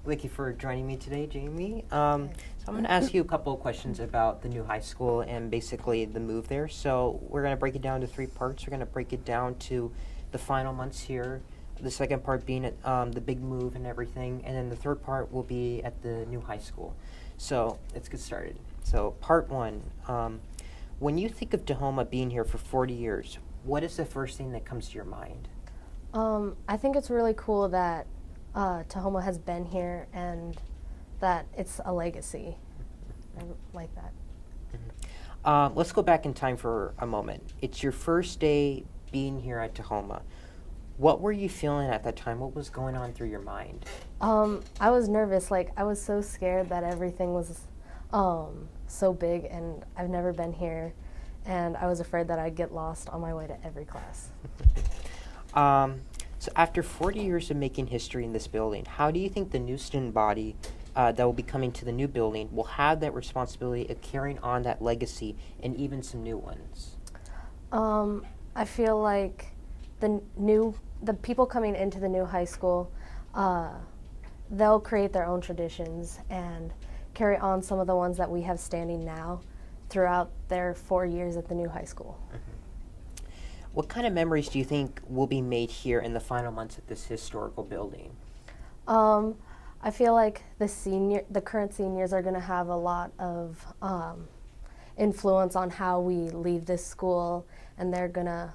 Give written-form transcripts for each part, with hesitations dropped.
Thank you for joining me today, Jamie. So I'm going to ask you a couple of questions about the new high school and basically the move there. So we're going to break it down to three parts. We're going to break it down to the final months here. The second part being the big move and everything, and then the third part will be at the new high school. So let's get started. So part one, when you think of Tahoma being here for 40 years, what is the first thing that comes to your mind? I think it's really cool that Tahoma has been here and that it's a legacy. I like that. Let's go back in time for a moment. It's your first day being here at Tahoma. What were you feeling at that time? What was going on through your mind? I was nervous. Like, I was so scared that everything was so big, and I've never been here, and I was afraid that I'd get lost on my way to every class. So after 40 years of making history in this building, how do you think the new student body that will be coming to the new building will have that responsibility of carrying on that legacy and even some new ones? I feel like the people coming into the new high school, they'll create their own traditions and carry on some of the ones that we have standing now throughout their 4 years at the new high school. What kind of memories do you think will be made here in the final months at this historical building? I feel like the current seniors are going to have a lot of influence on how we leave this school, and they're gonna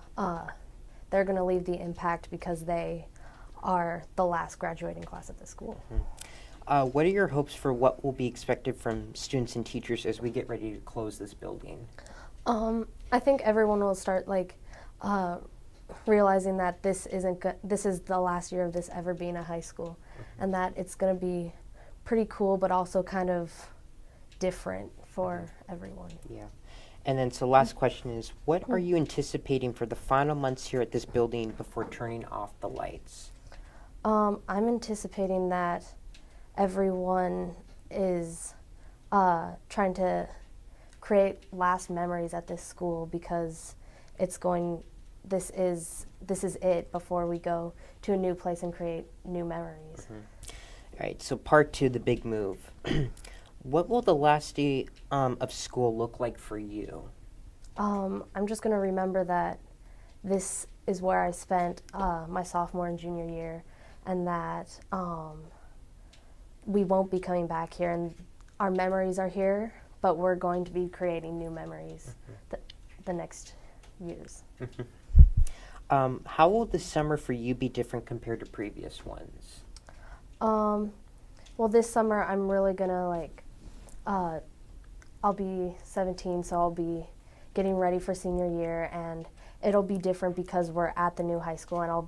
leave the impact because they are the last graduating class at the school. What are your hopes for what will be expected from students and teachers as we get ready to close this building? I think everyone will start realizing that this is the last year of this ever being a high school, and that it's going to be pretty cool, but also kind of different for everyone. Yeah. And then, so last question is, what are you anticipating for the final months here at this building before turning off the lights? I'm anticipating that everyone is trying to create last memories at this school, because this is it before we go to a new place and create new memories. All right, so part two, the big move. What will the last day of school look like for you? I'm just going to remember that this is where I spent my sophomore and junior year, and that we won't be coming back here, and our memories are here, but we're going to be creating new memories the next years. How will this summer for you be different compared to previous ones? Well, this summer I'm really gonna I'll be 17, so I'll be getting ready for senior year, and it'll be different because we're at the new high school, and I'll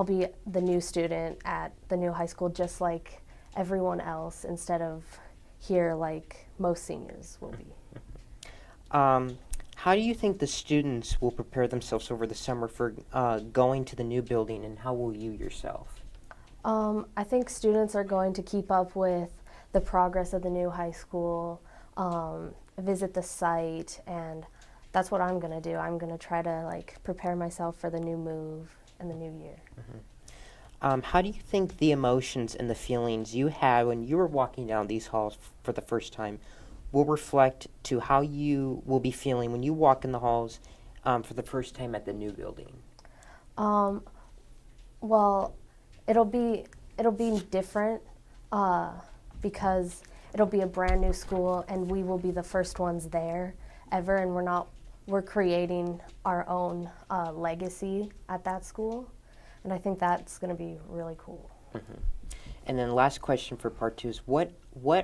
be the new student at the new high school, just like everyone else, instead of here like most seniors will be. How do you think the students will prepare themselves over the summer for going to the new building, and how will you yourself? I think students are going to keep up with the progress of the new high school, visit the site, and that's what I'm going to do. I'm going to try to prepare myself for the new move and the new year. How do you think the emotions and the feelings you had when you were walking down these halls for the first time will reflect to how you will be feeling when you walk in the halls for the first time at the new building? Well, it'll be different because it'll be a brand new school, and we will be the first ones there ever, and we're creating our own legacy at that school, and I think that's going to be really cool. And then last question for part two is, what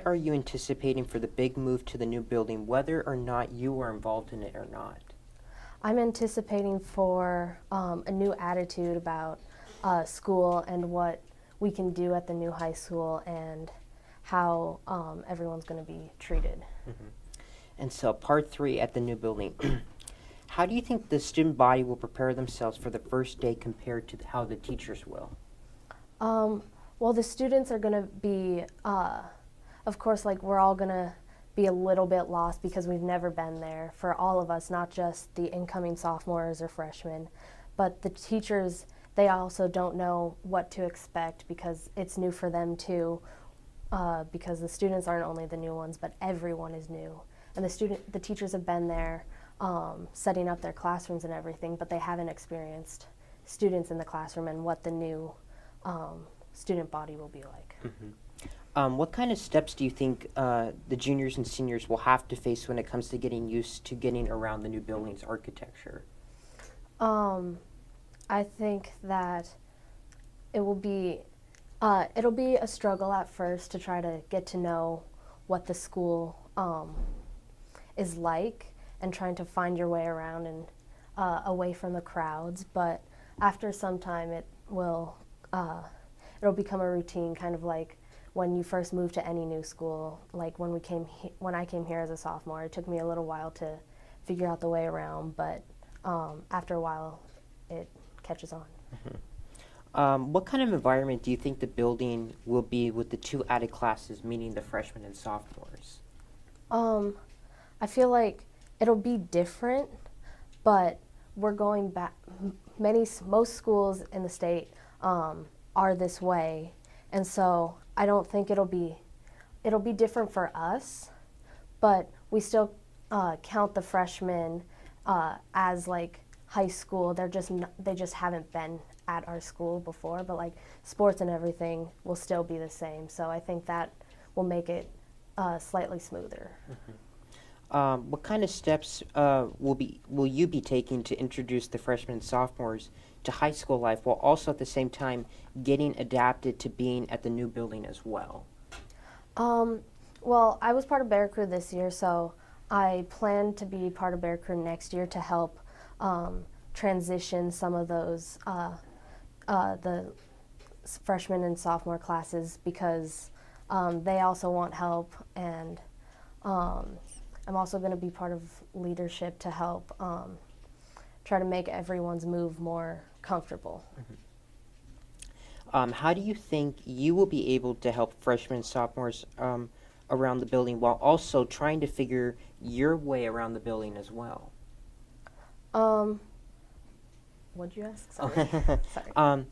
are you anticipating for the big move to the new building, whether or not you are involved in it or not? I'm anticipating for a new attitude about school and what we can do at the new high school, and how everyone's going to be treated. And so part three, at the new building. How do you think the student body will prepare themselves for the first day compared to how the teachers will? Well, the students are going to be, of course, we're all going to be a little bit lost because we've never been there, for all of us, not just the incoming sophomores or freshmen, but the teachers, they also don't know what to expect because it's new for them too. because the students aren't only the new ones, but everyone is new. And the teachers have been there setting up their classrooms and everything, but they haven't experienced students in the classroom and what the new student body will be like. What kind of steps do you think the juniors and seniors will have to face when it comes to getting used to getting around the new building's architecture? I think that it'll be a struggle at first to try to get to know what the school is like and trying to find your way around and away from the crowds. But after some time, it'll become a routine, kind of like when you first move to any new school. Like when I came here as a sophomore, it took me a little while to figure out the way around, but after a while, it catches on. What kind of environment do you think the building will be with the 2 added classes, meaning the freshmen and sophomores? I feel like it'll be different, but we're going back. Most schools in the state are this way, and so I don't think it'll be different for us, but we still count the freshmen as like high school. They just haven't been at our school before, but like sports and everything will still be the same. So I think that will make it slightly smoother. What kind of steps will you be taking to introduce the freshmen and sophomores to high school life, while also at the same time getting adapted to being at the new building as well? Well, I was part of Bear Crew this year, so I plan to be part of Bear Crew next year to help transition some of those the freshman and sophomore classes, because they also want help, and I'm also going to be part of leadership to help try to make everyone's move more comfortable. How do you think you will be able to help freshmen and sophomores around the building while also trying to figure your way around the building as well? What'd you ask? Sorry. Sorry.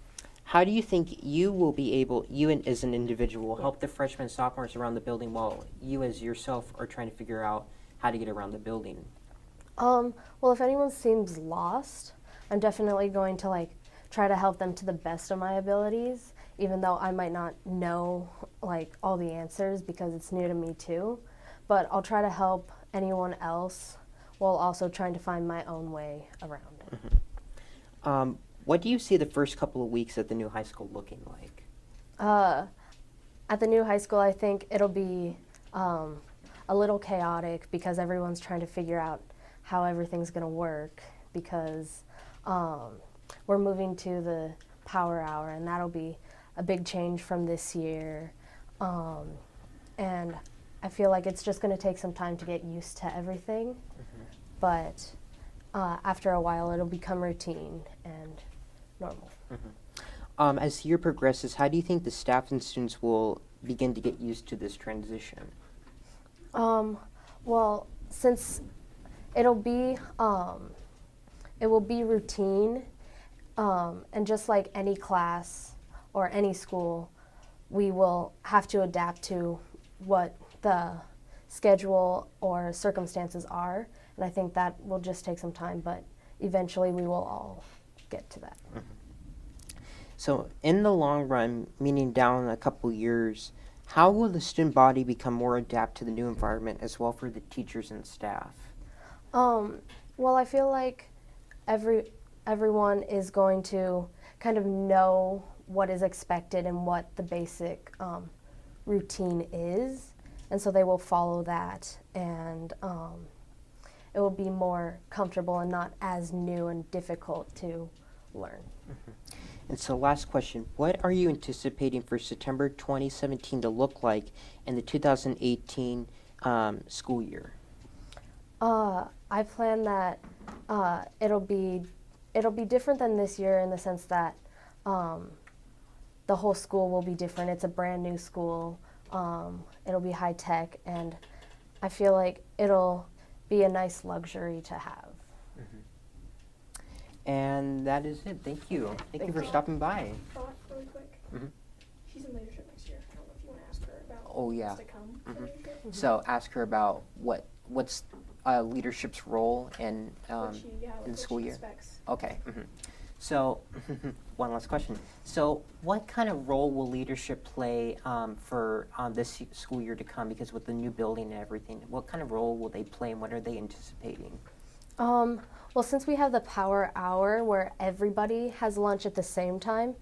How do you think you will be able, as an individual, help the freshmen and sophomores around the building while you as yourself are trying to figure out how to get around the building? Well, if anyone seems lost, I'm definitely going to try to help them to the best of my abilities, even though I might not know all the answers because it's new to me too. But I'll try to help anyone else while also trying to find my own way around. What do you see the first couple of weeks at the new high school looking like? At the new high school, I think it'll be a little chaotic because everyone's trying to figure out how everything's going to work, because we're moving to the power hour, and that'll be a big change from this year. And I feel like it's just going to take some time to get used to everything, but after a while it'll become routine and normal. As the year progresses, how do you think the staff and students will begin to get used to this transition? Well, since it will be routine, and just like any class or any school, we will have to adapt to what the schedule or circumstances are, and I think that will just take some time, but eventually we will all get to that. So in the long run, meaning down a couple years, how will the student body become more adapt to the new environment as well for the teachers and staff? Well, I feel like everyone is going to kind of know what is expected and what the basic routine is, and so they will follow that, and it will be more comfortable and not as new and difficult to learn. And so last question, what are you anticipating for September 2017 to look like in the 2018 school year? I plan that it'll be different than this year in the sense that the whole school will be different. It's a brand new school. It'll be high tech, and I feel like it'll be a nice luxury to have. And that is it. Thank you. Thank you for stopping by. Really quick. Mhm. She's in leadership next year. I don't know if you want to ask her about Oh yeah. to come. So ask her about what's leadership's role in in the school year. Expects. Okay. So one last question. So what kind of role will leadership play for this school year to come? Because with the new building and everything, what kind of role will they play, and what are they anticipating? Well, since we have the power hour where everybody has lunch at the same time,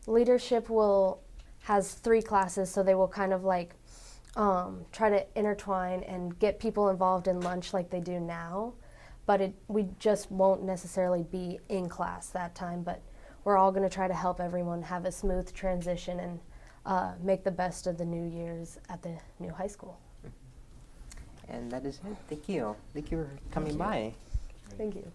leadership has 3 classes, so they will kind of like try to intertwine and get people involved in lunch like they do now. But we just won't necessarily be in class that time, but we're all going to try to help everyone have a smooth transition and make the best of the new years at the new high school. And that is it. Thank you. Thank you for coming by. Thank you.